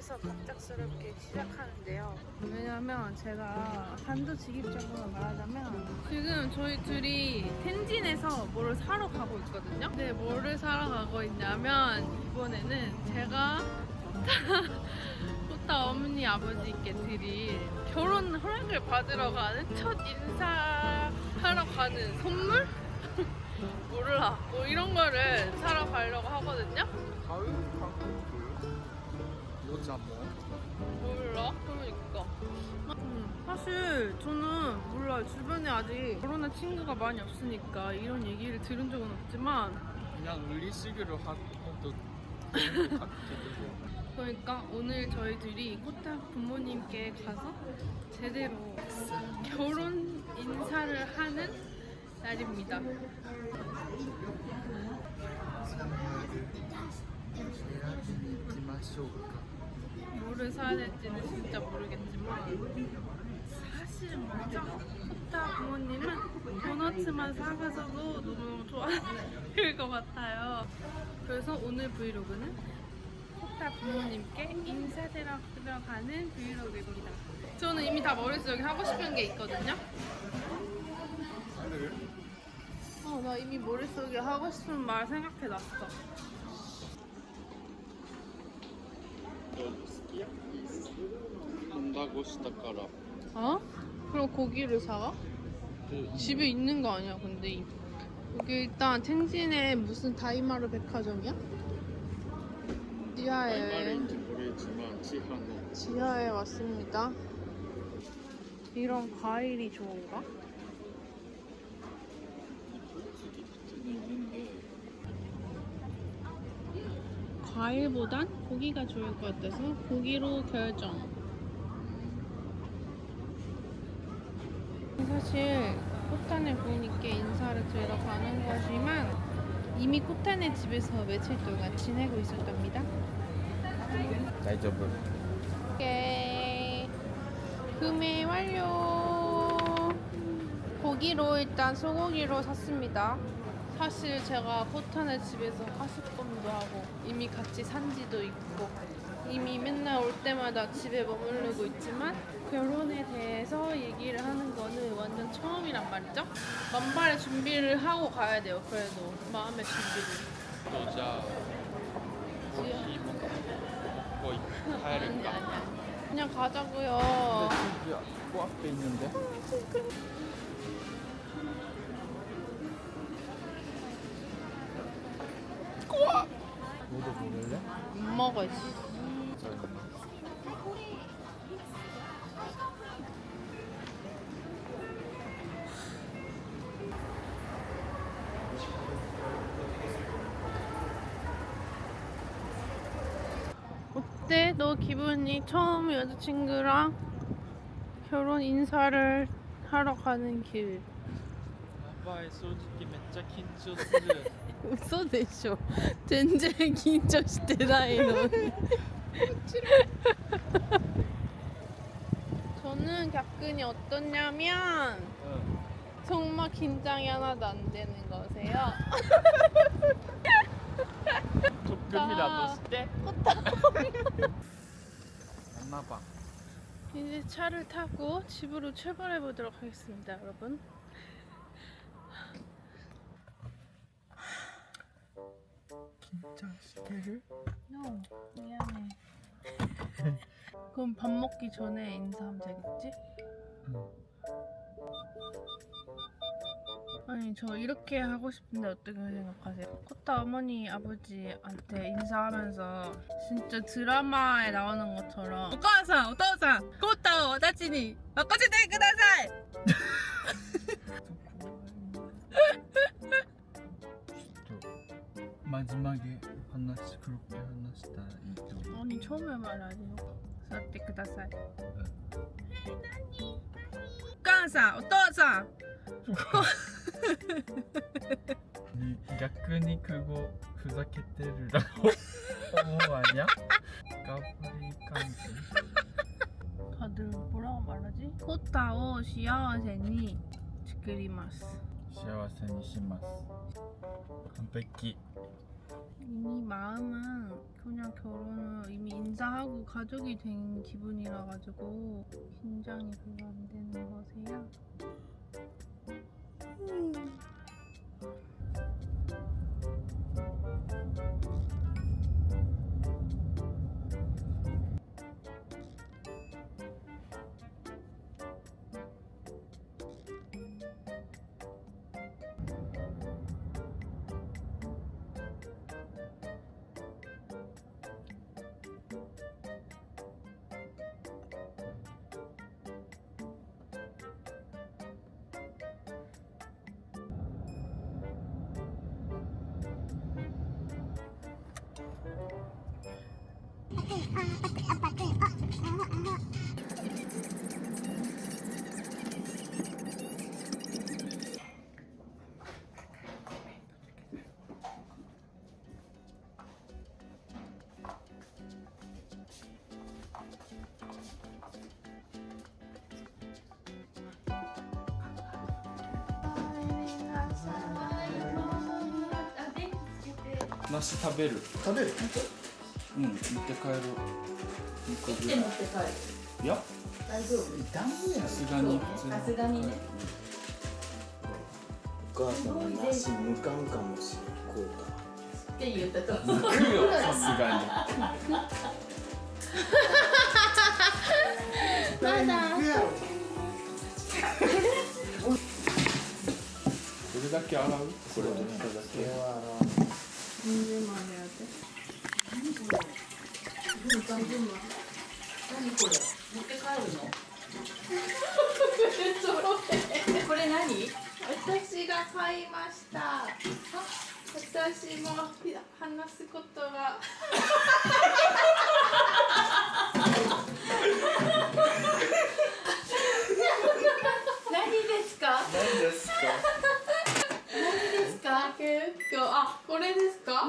해서 갑작스럽게 시작하는데요. 왜냐면 제가 단도직입적으로 말하자면 지금 저희 둘이 텐진에서 뭐를 사러 가고 있거든요. 근데 뭐를 사러 가고 있냐면 이번에는 제가 코타 어머니 아버지께 드릴 결혼 허락을 받으러 가는 첫 인사하러 가는 선물? 몰라. 뭐 이런 거를 사러 가려고 하거든요. 가을 한국 여자 뭐? 몰라? 그러니까. 사실 저는 몰라요. 주변에 아직 결혼한 친구가 많이 없으니까 이런 얘기를 들은 적은 없지만 그냥 의리시기로 한 것도 같기도 해. 그러니까 오늘 저희 둘이 코타 부모님께 가서 제대로 결혼 인사를 하는 날입니다. 뭐를 사야 될지는 진짜 모르겠지만 사실은 말이죠. 코타 부모님은 도너츠만 사가서도 너무 좋아할 것 같아요. 그래서 오늘 브이로그는 코타 부모님께 인사드려 가는 브이로그입니다. 저는 이미 다 머릿속에 하고 싶은 게 있거든요. 나 이미 머릿속에 하고 싶은 말 생각해놨어. 한다고 시작하라. 어? 그럼 고기를 사가? 집에 있는 거 아니야, 근데. 여기 일단 텐진에 무슨 다이마루 백화점이야? 말인지 모르겠지만 지하에 왔습니다. 이런 과일이 좋은가? 과일보단 고기가 좋을 것 같아서 고기로 결정. 사실 코타네 부모님께 인사를 드리러 가는 거지만 이미 코타네 집에서 며칠 동안 지내고 있었답니다. 다이저브. 오케이. 구매 완료. 고기로 일단 소고기로 샀습니다. 사실 제가 코타네 집에서 가식범도 하고 이미 같이 산 지도 있고 이미 맨날 올 때마다 집에 머무르고 있지만 결혼에 대해서 얘기를 하는 거는 완전 처음이란 말이죠. 만발의 준비를 하고 가야 돼요. 그래도 마음의 준비를. 여자 지금 먹고 가야 될까? 아니. 그냥 가자고요. 근데 그 앞에 있는데? 너도 먹을래? 못 먹어. 씨. 어때? 너 기분이 처음 여자친구랑 결혼 인사를 하러 가는 길. やばい、正直めっちゃ緊張する。嘘でしょ。全然緊張してないのに。 저는 격근이 어떠냐면 정말 긴장이 하나도 안 되는 거세요. 조금이라도して. 엄마봐. 이제 차를 타고 집으로 출발해 보도록 하겠습니다, 여러분. 긴장시켜줄? No, 미안해. 그럼 밥 먹기 전에 인사하면 되겠지? 응. 아니 저 이렇게 하고 싶은데 어떻게 생각하세요? 코타 어머니 아버지한테 인사하면서 진짜 드라마에 나오는 것처럼 오카상, 오토상, 코타 와다치니 바꿔주대 그다사이! 마지막에 그렇게 하나시다 이쪽. 아니 처음에 말하지. 사때 그다사이. 오카상, 오토상!逆に그거ふざけてる라고思う아니야? 까불이 감지. 다들 뭐라고 말하지? 코타오 시아와세니 지크리마스. 幸せにします完璧 이미 마음은 그냥 결혼을 이미 인사하고 가족이 된 기분이라 가지고 긴장이 별로 안 되는 거세요?梨食べる。食べるうん、持って帰る。2個ぐらい。持って帰る。いや、大丈夫。ダメやさすがに普通さすがにね。お母さんが梨向かんかもしれんこうかって言ったと。行くよ、さすがに。まだ行くやろこれだけ洗う？これと下だけ。20万でやって何これ？何これ？持って帰るの？これ何？私が買いました私も話すことが何ですか？何ですか？何ですか？結構あ、これですか、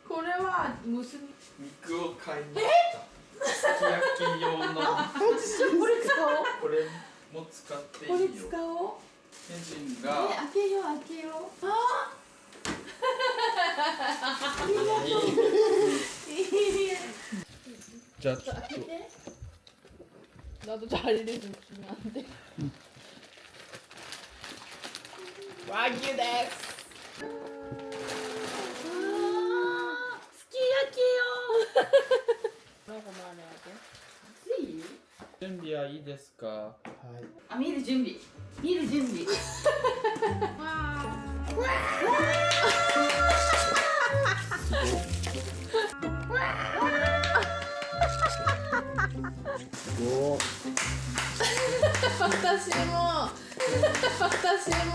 これは娘肉を買いました。すき焼き用の。これ使おう。これも使っていいよ。これ使おう。ヘジンが。開けよう開けよう。あじゃあちょっ開けて。 나도 자리를 좀 주면 안 돼? 와규 데스. すき焼きよ。 뭐라고 말해야 돼? つい？と準備はいいですか？はいあ、見る準備。見る準備。 お私も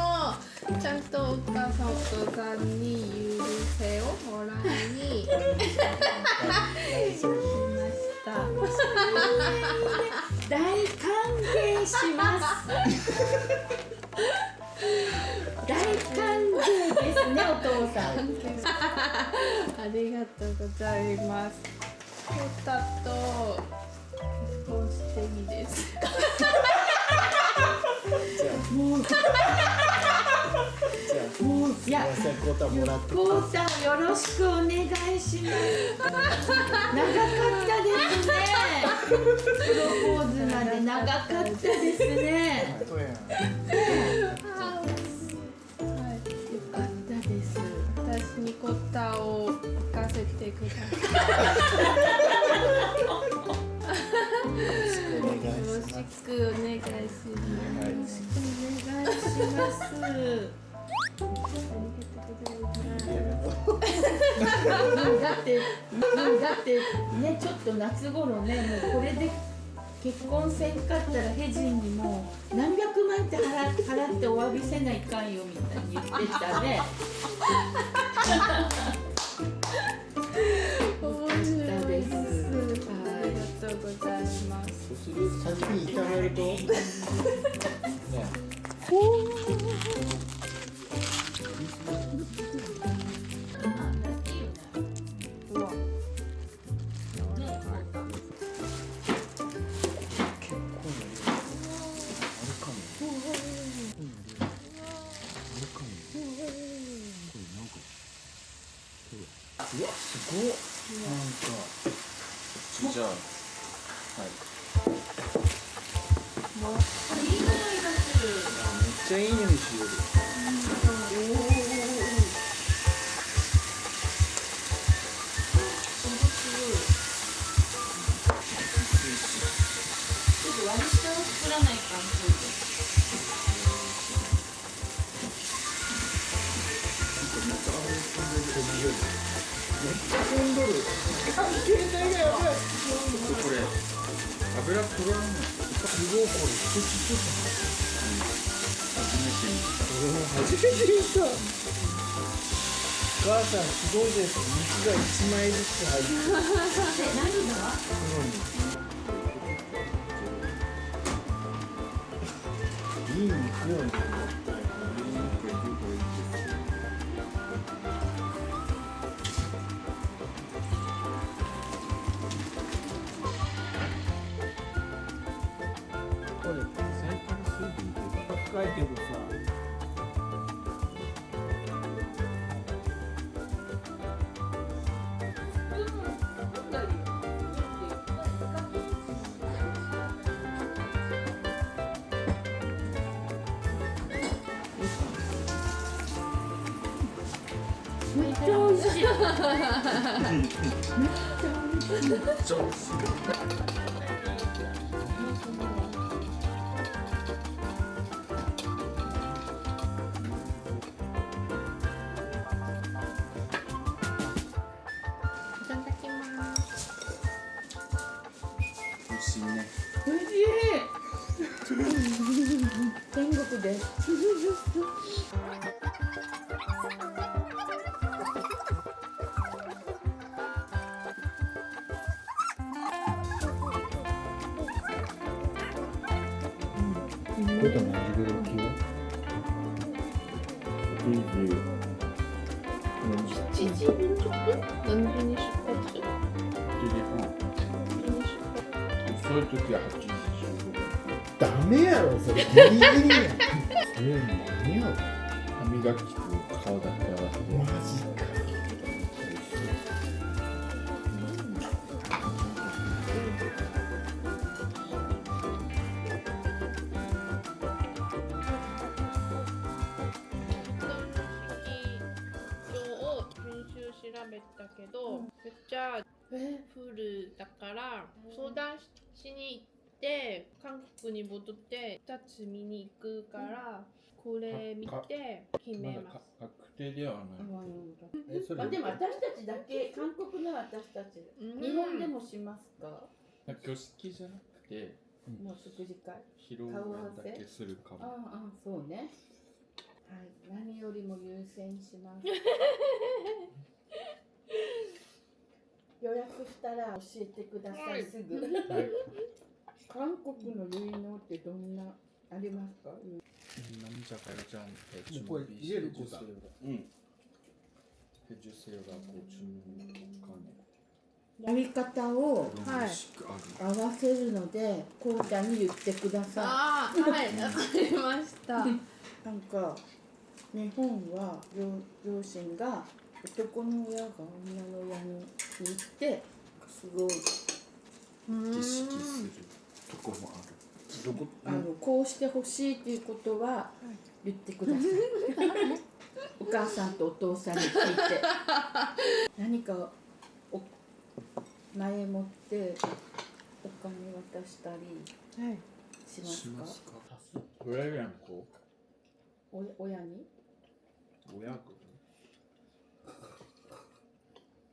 ちゃんとお母さんお父さんに許せをもらいに来ました大歓迎します。大歓迎ですね、お父さん。ありがとうございますコタと結婚していいですかじゃあもう、じゃあもう、いや、すいませんコータもらってこうさんよろしくお願いします。長かったですね。プロポーズまで長かったですね。そうやんはいよかったです。私にコタを行かせてくださお願いいよろししますくお願いしますお願いします。だってね、ちょっと夏頃ね、もうこれで結婚せんかったらヘジンにもう何百万って払ってお詫びせないかんよみたいに言ってたね。面白いですはありがとうございます先に炒めるとねうわ結構な量あるかもあるかもこれなんかこれうわすごっ。なんかじゃあはいいい匂いがする。めっちゃいい匂いしよる。ちょっと割り下を作らないかんと。めっちゃ飛んどる。携帯がやばい。これ油取らんの。すごいこれ一つ一つ。初めて見た。俺も初めて見た。お母さんすごいです。肉が1枚ずつ入ってる。何が？いい肉よね。これ最近すぐ深いけどさ。めっちゃ美味しい。いただきます。美味しいね。美味しい。天国です。これと何時ぐらい起きる？10時。7時ちょっと何時に出発？ 7時半。遅い時は8時15分。ダメやろそれギリギリやん。それ何やろ。歯磨きと顔だけ合わせて。マジか。を編集調べたけど、めっちゃフルだから相談しに行って韓国に戻って2つ見に行くからこれ見て決めます。確定ではない。そでも私たちだけ、韓国の私たち、日本でもしますか？挙式じゃなくてもう食事会。披露宴だけするかも。ああ、そうね。はい、何よりも優先します。予約したら教えてください、すぐ。韓国の結納ってどんなありますか？남자가 여자한테 준비해주세요. 응. 해주세요라고 주는 거네. やり方をはい合わせるので、こうちゃんに言ってくださああ、はい、わかりました。い。なんか日本は両親が男の親が女の親に言ってすごい意識するとこもある。どこ？こうしてほしいっていうことは言ってください。お母さんとお父さんに聞いて何か前もってお金渡したりはい。しますか？親やんこ。親に？親子。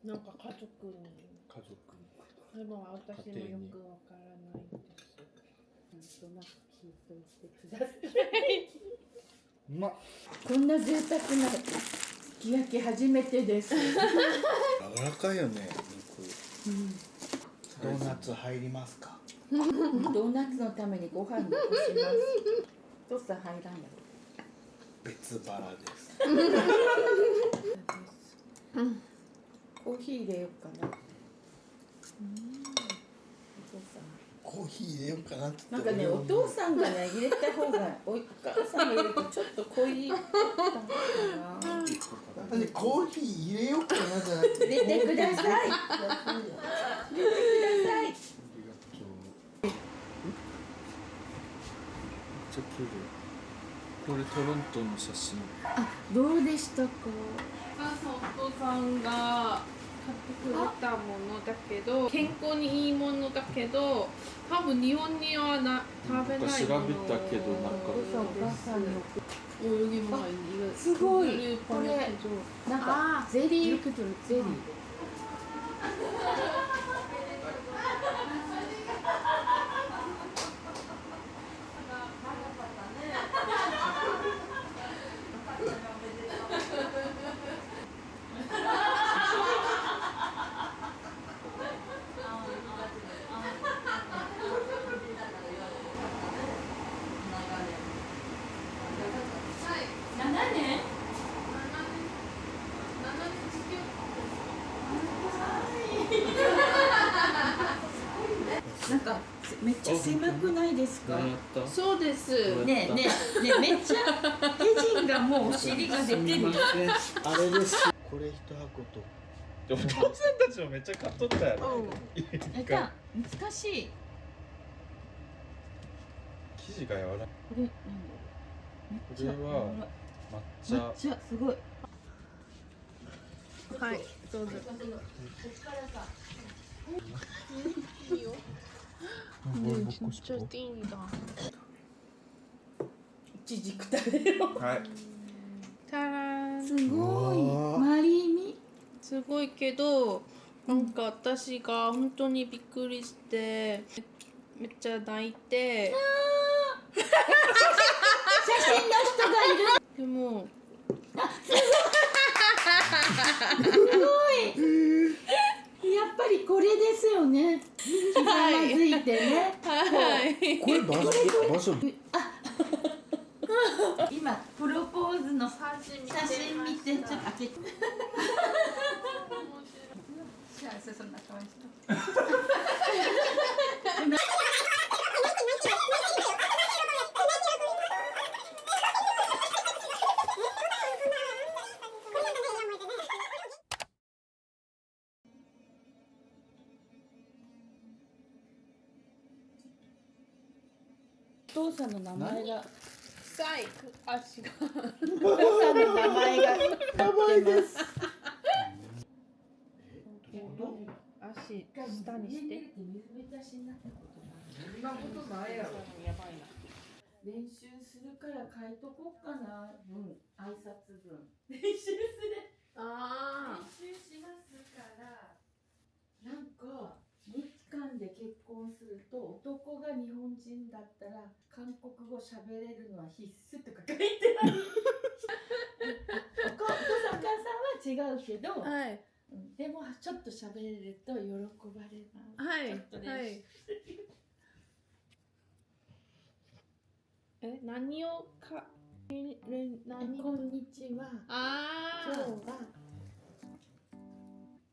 なんか家族に。家族。でも私もよくわからないです。なんとなく聞いておいてください。うまっ。こんな贅沢なすき焼き初めてです。柔らかいよね。ドーナツ入りますか？ドーナツのためにご飯残します。トス入らんやろ。別腹です。コーヒー入れようかな。コーヒー入れようかなって。なんかね、お父さんがね、入れた方が、お母さんが入れるとちょっと濃いかな。私コーヒー入れようかなじゃなくて入れてください。い。入れてください。ありがとう。めっちゃ綺麗。これトロントの写真。あ、どうでしたか。お母さんお父さんが買ってくれたものだけど健康にいいものだけど多分日本には食べないものなんか調べたけどなんかお母さんの。 여기 뭐가 이거 すごい。 고기를 これ 번역해줘. なんかゼリー。 이렇게 들어. ゼリー。なんかめっちゃ狭くないですか。何やった？そうです。ねえねえねえ、めっちゃヘジンがもうお尻が出てる。あれです。これ一箱と。お父さんたちもめっちゃ買っとったやろ。なんか難しい。生地が柔らかい。これなんだろう。めっちゃこれは抹茶。めっちゃすごい。はい、どうぞ。いいよ。ね、진짜 띵이다. いちじく食べよう。はい。 짜란. すごい。わあマリミ。すごいけど、なんか私が本当にびっくりしてめっちゃ泣いて、写真の人がいる。でもやっぱりこれですよね。ひざまずいてね。はいこれ場所。今プロポーズの写真見てちょっと開けて。幸せそんな顔して。お父さんの名前が。臭い足がお父さんの名前が。やばいです。足下にして水浸しになったことがある。そんなことないやろ。やばいな。練習するから書いとこうかな。挨拶文。練習する。あ練習しますから。なんか日韓で結婚すると男が日本人だったら韓国語喋れるのは必須とか書いてある。お父さんお母さんは違うけど、あ、はいでもちょっと喋れると喜ばれます。はいちょっと練習はい。何をか何こんにちは。あ今日ーは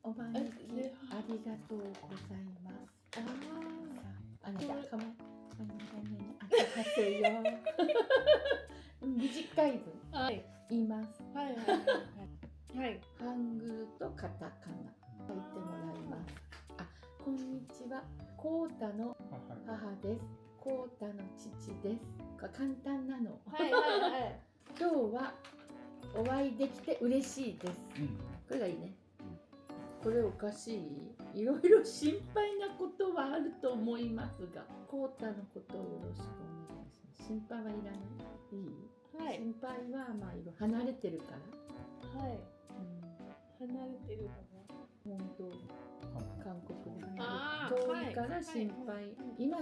お招きありがとうございます。あなたかまあはせよ。短い分はい言います。はいはいはいはいハングルとカタカナ書いてもらいます。あ、こんにちは。コウタの母です。コウタの父です。簡単なの。はいはいはい今日はお会いできて嬉しいです。うん。これがいいね。これおかしい。いろいろ心配なことはあると思いますが、コウタのことをよろしくお願いします。心配はいらない。いい？はい心配はまあいろ離れてるから。はい離れてるか本当韓国であー遠いから心配。今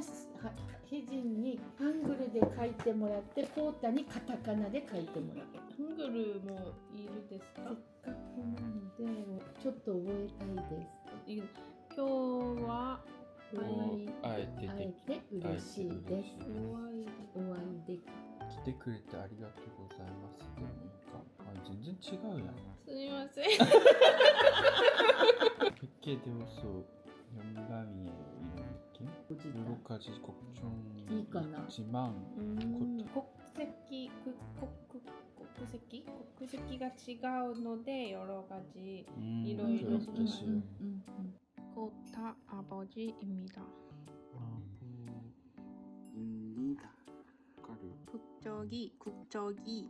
ヘジンにハングルで書いてもらって、コウタにカタカナで書いてもらう。な。ハングルもいるですか？せっかくなのでちょっと覚えたいです。今日は会え会えて嬉しいです。お会いお会いでき来てくれてありがとうございます。でもいいか。あ、全然違うやん。すみません。 백개 되어서 영감이에요. 이런 느낌? おじいちゃん 여러 가지 걱정이 이거나. 있지만 国籍国国籍が違うので여러 가지いろいろそうですよ。 코타 아버지입니다. 입니다. 가루. 국적이 저기.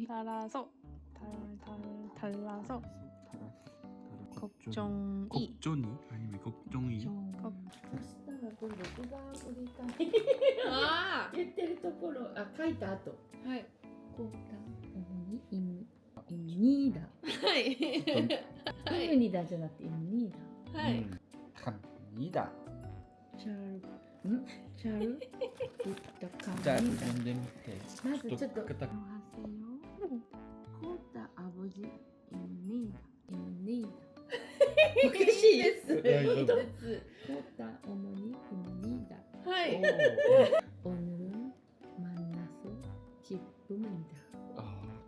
달라서 달라서 걱정이 걱정이 아니면 걱정이. そしたらこれ録画売りたい 아! 言ってるところ書いた後 하이 こうた主にイムニーダ 하이 イムニダじゃなくてイムニーダ 하이 갑니다. チャルグッドカじゃあミ読んでみて。まずちょっとちょっとおはせよコータアボジイムニーダおかしいです大丈夫コータ主にイムニーダ 하이 오늘은 만나서 기쁩니다.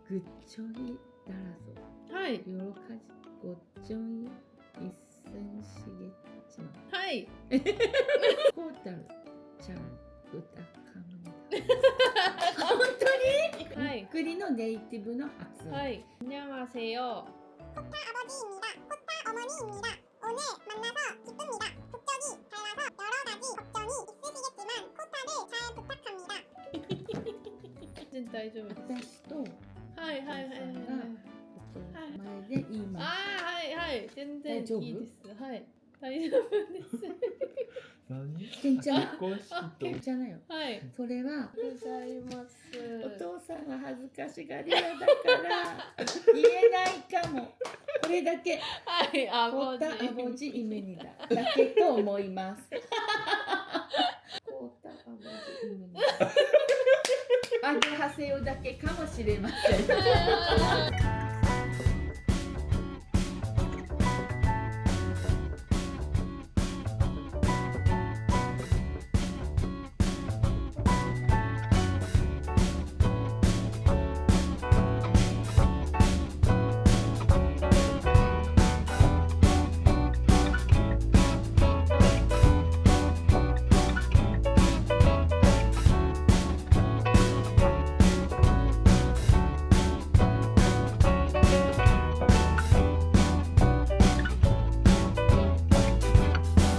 그쪽이 따라서 하이 여러 가지 걱정이 있으시겠지만 하이 코타를 잘 부탁합니다. 하이 그리노 네이티브の発音 하이 안녕하세요. 아버지입니다. 코타 어머니입니다. 오늘 만나서 기쁩니다. 국적이 달라서 여러 가지 걱정이 있으시겠지만 코타를 잘 부탁합니다. 진짜 다이丈夫私と 하이 하이 하이 하이 前で言い 아 ます。 하이 하이 全然大丈夫いいですはい大丈夫です何？괜찮아 結婚式と。 괜찮아요 はいそれはございますお父さんは恥ずかしがり屋だから言えないかも。これだけ。はいあコータアボジイメニダだけと思います。コータアボジイメニダ。アゲハセヨだけかもしれません。